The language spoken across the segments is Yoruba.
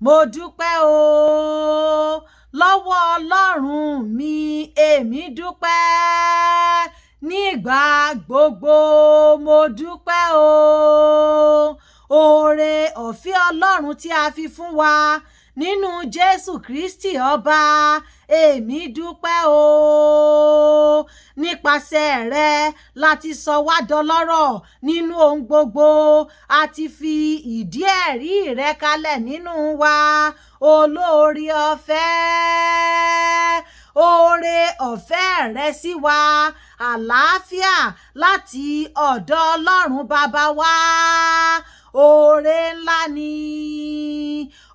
mo dúpẹ́ o lọ́wọ́ Ọlọ́run mi, èmi dúpẹ́ nígbà gbogbo. Mo dúpẹ́ o oore ọ̀fẹ́ Ọlọ́run tí a fi fún wa nínú Jésù Kristi ọba. Èmi dúpẹ́ o nípasẹ̀ rẹ̀ láti sọ wá dọlọ́rọ̀ nínú ohun gbogbo. A ti fi ìdí ẹ̀rí rẹ̀ kalẹ̀ nínú wa. Olóore ọ̀fẹ́, oore ọ̀fẹ́ rẹ̀ sí wa, àlàáfíà láti ọ̀dọ̀ Ọlọ́run bàbá wa. Oore ńlá ni,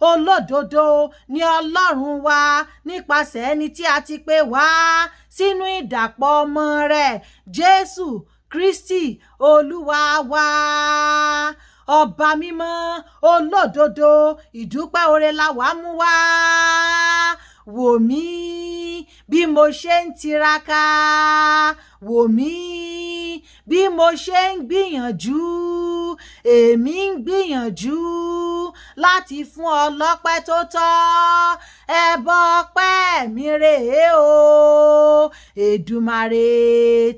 olódodo ni Ọlọ́run wa nípasẹ̀ ẹni tí a ti pè wá sínú ìdàpọ̀ ọmọ rẹ̀ Jésù Kristi Olúwa wa. Ọba mímọ́, olódodo, ìdúpẹ́ oore la wá mú wá. Wò mí bí mo ṣe ń tiraka, wò mí bí mo ṣe ń gbìyànjú. Èmi ń gbìyànjú láti fún ọ lọ́pẹ́ tó tọ́. Ẹbọ ọpẹ́ mi rèé o. Èdùmàrè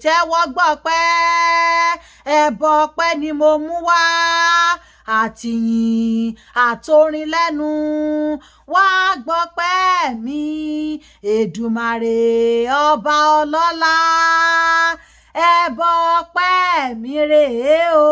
tẹ́wọ́ gbọpẹ́. Ẹbọ ọpẹ́ ni mo mú wá, àtìyìn àtorin lẹ́nu. Wá gbọpẹ́ mi, Èdùmàrè ọba ọlọ́lá. Ẹbọ ọpẹ́ mi rèé o.